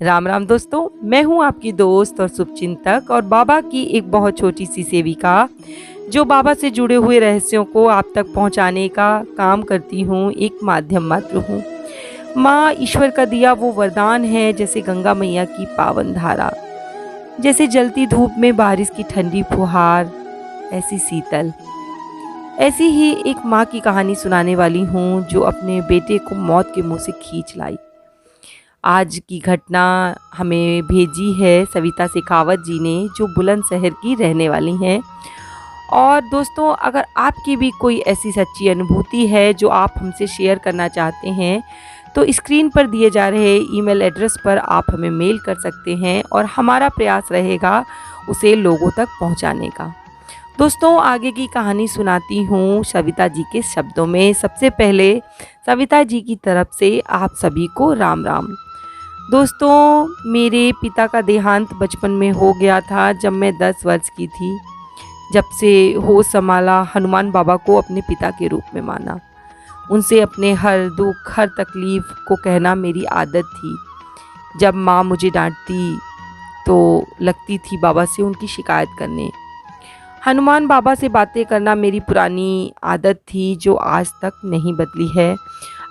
राम राम दोस्तों, मैं हूं आपकी दोस्त और शुभचिंतक और बाबा की एक बहुत छोटी सी सेविका जो बाबा से जुड़े हुए रहस्यों को आप तक पहुंचाने का काम करती हूं। एक माध्यम मात्र हूं। माँ ईश्वर का दिया वो वरदान है, जैसे गंगा मैया की पावन धारा, जैसे जलती धूप में बारिश की ठंडी फुहार, ऐसी शीतल। ऐसी ही एक माँ की कहानी सुनाने वाली हूँ जो अपने बेटे को मौत के मुंह से खींच लाई। आज की घटना हमें भेजी है सविता शेखावत जी ने, जो बुलंदशहर की रहने वाली हैं। और दोस्तों, अगर आपकी भी कोई ऐसी सच्ची अनुभूति है जो आप हमसे शेयर करना चाहते हैं, तो स्क्रीन पर दिए जा रहे ईमेल एड्रेस पर आप हमें मेल कर सकते हैं और हमारा प्रयास रहेगा उसे लोगों तक पहुंचाने का। दोस्तों, आगे की कहानी सुनाती हूँ सविता जी के शब्दों में। सबसे पहले सविता जी की तरफ से आप सभी को राम राम। दोस्तों, मेरे पिता का देहांत बचपन में हो गया था, जब मैं 10 वर्ष की थी। जब से होश संभाला, हनुमान बाबा को अपने पिता के रूप में माना। उनसे अपने हर दुख, हर तकलीफ़ को कहना मेरी आदत थी। जब माँ मुझे डांटती तो लगती थी बाबा से उनकी शिकायत करने। हनुमान बाबा से बातें करना मेरी पुरानी आदत थी, जो आज तक नहीं बदली है।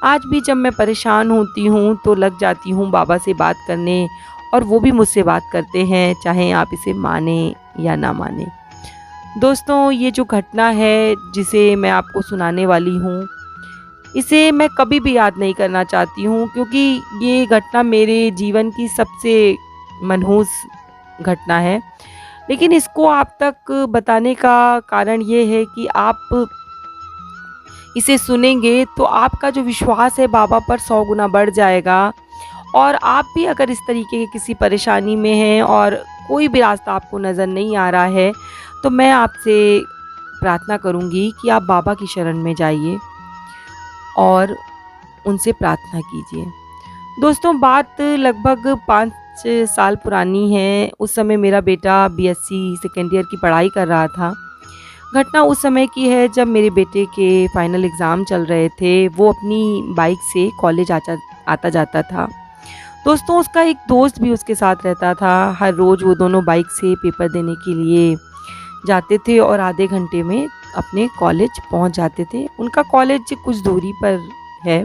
आज भी जब मैं परेशान होती हूँ तो लग जाती हूँ बाबा से बात करने, और वो भी मुझसे बात करते हैं, चाहे आप इसे माने या ना माने। दोस्तों, ये जो घटना है जिसे मैं आपको सुनाने वाली हूँ, इसे मैं कभी भी याद नहीं करना चाहती हूँ, क्योंकि ये घटना मेरे जीवन की सबसे मनहूस घटना है। लेकिन इसको आप तक बताने का कारण ये है कि आप इसे सुनेंगे तो आपका जो विश्वास है बाबा पर 100 गुना बढ़ जाएगा। और आप भी अगर इस तरीके की किसी परेशानी में हैं और कोई भी रास्ता आपको नज़र नहीं आ रहा है, तो मैं आपसे प्रार्थना करूंगी कि आप बाबा की शरण में जाइए और उनसे प्रार्थना कीजिए। दोस्तों, बात लगभग 5 साल पुरानी है। उस समय मेरा बेटा बीएससी सेकेंड ईयर की पढ़ाई कर रहा था। घटना उस समय की है जब मेरे बेटे के फाइनल एग्ज़ाम चल रहे थे। वो अपनी बाइक से कॉलेज आता जाता था। दोस्तों, उसका एक दोस्त भी उसके साथ रहता था। हर रोज़ वो दोनों बाइक से पेपर देने के लिए जाते थे और आधे घंटे में अपने कॉलेज पहुंच जाते थे। उनका कॉलेज कुछ दूरी पर है।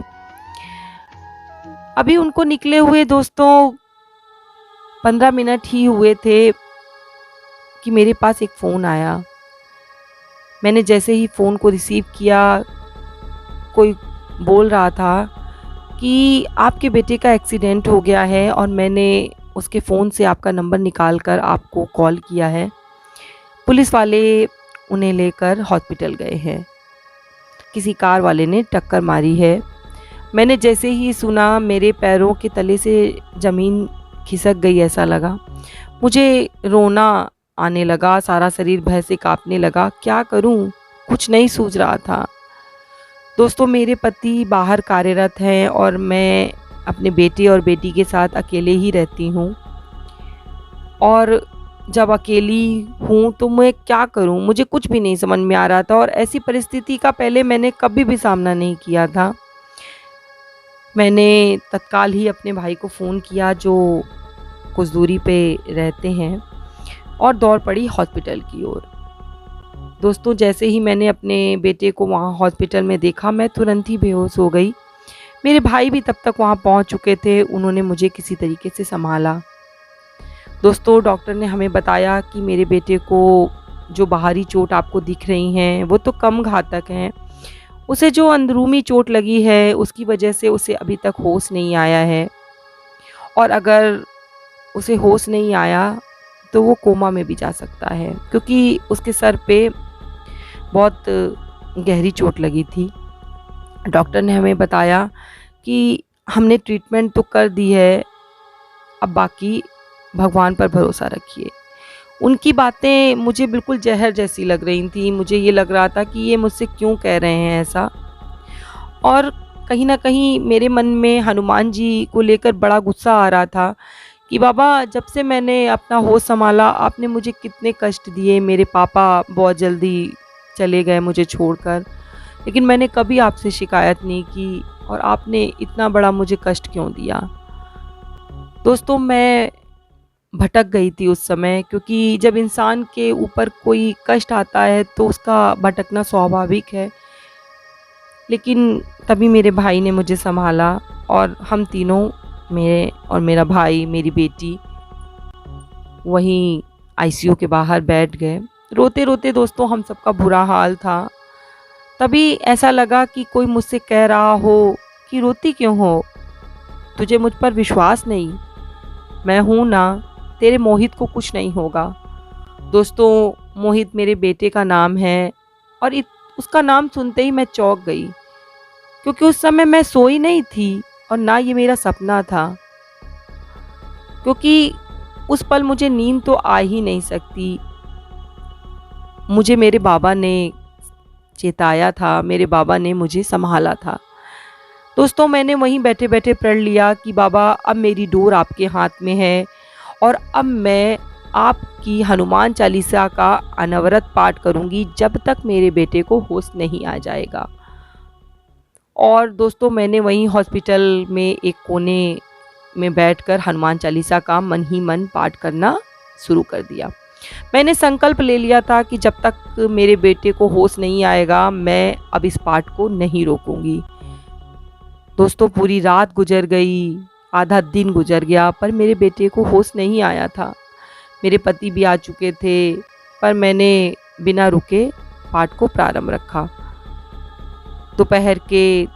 अभी उनको निकले हुए दोस्तों 15 मिनट ही हुए थे कि मेरे पास एक फ़ोन आया। मैंने जैसे ही फ़ोन को रिसीव किया, कोई बोल रहा था कि आपके बेटे का एक्सीडेंट हो गया है और मैंने उसके फ़ोन से आपका नंबर निकाल कर आपको कॉल किया है। पुलिस वाले उन्हें लेकर हॉस्पिटल गए हैं। किसी कार वाले ने टक्कर मारी है। मैंने जैसे ही सुना, मेरे पैरों के तले से ज़मीन खिसक गई ऐसा लगा। मुझे रोना आने लगा, सारा शरीर भय से कांपने लगा। क्या करूं, कुछ नहीं सूझ रहा था। दोस्तों, मेरे पति बाहर कार्यरत हैं और मैं अपने बेटे और बेटी के साथ अकेले ही रहती हूं। और जब अकेली हूं तो मैं क्या करूं, मुझे कुछ भी नहीं समझ में आ रहा था। और ऐसी परिस्थिति का पहले मैंने कभी भी सामना नहीं किया था। मैंने तत्काल ही अपने भाई को फ़ोन किया, जो कुछ दूरी पे रहते हैं, और दौड़ पड़ी हॉस्पिटल की ओर। दोस्तों, जैसे ही मैंने अपने बेटे को वहाँ हॉस्पिटल में देखा, मैं तुरंत ही बेहोश हो गई। मेरे भाई भी तब तक वहाँ पहुँच चुके थे। उन्होंने मुझे किसी तरीके से संभाला। दोस्तों, डॉक्टर ने हमें बताया कि मेरे बेटे को जो बाहरी चोट आपको दिख रही हैं वो तो कम घातक हैं। उसे जो अंदरूनी चोट लगी है उसकी वजह से उसे अभी तक होश नहीं आया है, और अगर उसे होश नहीं आया तो वो कोमा में भी जा सकता है, क्योंकि उसके सर पे बहुत गहरी चोट लगी थी। डॉक्टर ने हमें बताया कि हमने ट्रीटमेंट तो कर दी है, अब बाकी भगवान पर भरोसा रखिए। उनकी बातें मुझे बिल्कुल जहर जैसी लग रही थी। मुझे ये लग रहा था कि ये मुझसे क्यों कह रहे हैं ऐसा। और कहीं ना कहीं मेरे मन में हनुमान जी को लेकर बड़ा गुस्सा आ रहा था कि बाबा, जब से मैंने अपना होश संभाला आपने मुझे कितने कष्ट दिए। मेरे पापा बहुत जल्दी चले गए मुझे छोड़कर, लेकिन मैंने कभी आपसे शिकायत नहीं की, और आपने इतना बड़ा मुझे कष्ट क्यों दिया। दोस्तों मैं भटक गई थी उस समय, क्योंकि जब इंसान के ऊपर कोई कष्ट आता है तो उसका भटकना स्वाभाविक है। लेकिन तभी मेरे भाई ने मुझे संभाला और हम तीनों, मेरे और मेरा भाई, मेरी बेटी, वहीं आईसीयू के बाहर बैठ गए। रोते रोते दोस्तों हम सबका बुरा हाल था। तभी ऐसा लगा कि कोई मुझसे कह रहा हो कि रोती क्यों हो, तुझे मुझ पर विश्वास नहीं? मैं हूँ ना, तेरे मोहित को कुछ नहीं होगा। दोस्तों मोहित मेरे बेटे का नाम है और उसका नाम सुनते ही मैं चौंक गई, क्योंकि उस समय मैं सोई नहीं थी और ना ये मेरा सपना था। क्योंकि उस पल मुझे नींद तो आ ही नहीं सकती। मुझे मेरे बाबा ने चेताया था, मेरे बाबा ने मुझे संभाला था। दोस्तों मैंने वहीं बैठे बैठे प्रण लिया कि बाबा अब मेरी डोर आपके हाथ में है और अब मैं आपकी हनुमान चालीसा का अनवरत पाठ करूंगी जब तक मेरे बेटे को होश नहीं आ जाएगा। और दोस्तों मैंने वहीं हॉस्पिटल में एक कोने में बैठकर हनुमान चालीसा का मन ही मन पाठ करना शुरू कर दिया। मैंने संकल्प ले लिया था कि जब तक मेरे बेटे को होश नहीं आएगा मैं अब इस पाठ को नहीं रोकूंगी। दोस्तों पूरी रात गुजर गई, आधा दिन गुजर गया, पर मेरे बेटे को होश नहीं आया था। मेरे पति भी आ चुके थे, पर मैंने बिना रुके पाठ को प्रारंभ रखा। दोपहर के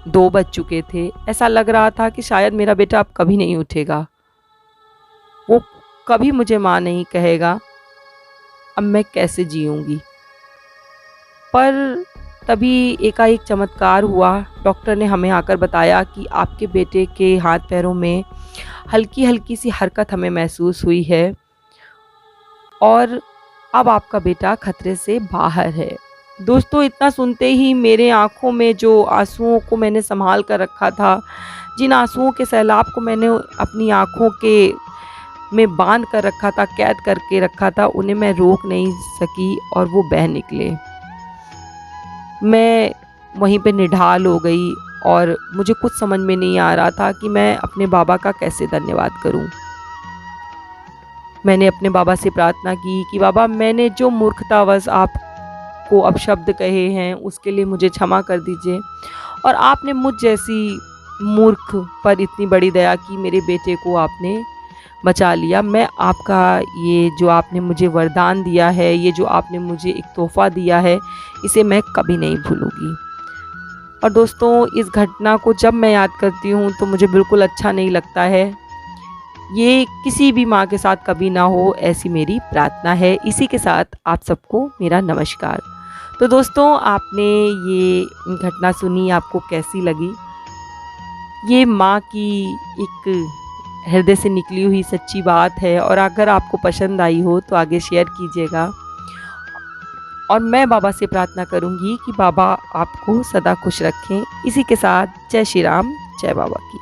2 बज चुके थे। ऐसा लग रहा था कि शायद मेरा बेटा अब कभी नहीं उठेगा, वो कभी मुझे माँ नहीं कहेगा। अब मैं कैसे जीऊँगी? पर तभी एकाएक चमत्कार हुआ। डॉक्टर ने हमें आकर बताया कि आपके बेटे के हाथ पैरों में हल्की हल्की सी हरकत हमें महसूस हुई है और अब आपका बेटा खतरे से बाहर है। दोस्तों इतना सुनते ही मेरे आँखों में जो आंसुओं को मैंने संभाल कर रखा था, जिन आंसुओं के सैलाब को मैंने अपनी आँखों के में बांध कर रखा था, कैद करके रखा था, उन्हें मैं रोक नहीं सकी और वो बह निकले। मैं वहीं पे निढाल हो गई और मुझे कुछ समझ में नहीं आ रहा था कि मैं अपने बाबा का कैसे धन्यवाद करूं। मैंने अपने बाबा से प्रार्थना की कि बाबा मैंने जो मूर्खतावश आपको अपशब्द कहे हैं उसके लिए मुझे क्षमा कर दीजिए, और आपने मुझ जैसी मूर्ख पर इतनी बड़ी दया की, मेरे बेटे को आपने बचा लिया। मैं आपका ये जो आपने मुझे वरदान दिया है, ये जो आपने मुझे एक तोहफ़ा दिया है, इसे मैं कभी नहीं भूलूंगी। और दोस्तों इस घटना को जब मैं याद करती हूँ तो मुझे बिल्कुल अच्छा नहीं लगता है। ये किसी भी माँ के साथ कभी ना हो, ऐसी मेरी प्रार्थना है। इसी के साथ आप सबको मेरा नमस्कार। तो दोस्तों आपने ये घटना सुनी, आपको कैसी लगी? ये माँ की एक हृदय से निकली हुई सच्ची बात है, और अगर आपको पसंद आई हो तो आगे शेयर कीजिएगा। और मैं बाबा से प्रार्थना करूंगी कि बाबा आपको सदा खुश रखें। इसी के साथ जय श्री राम, जय बाबा की।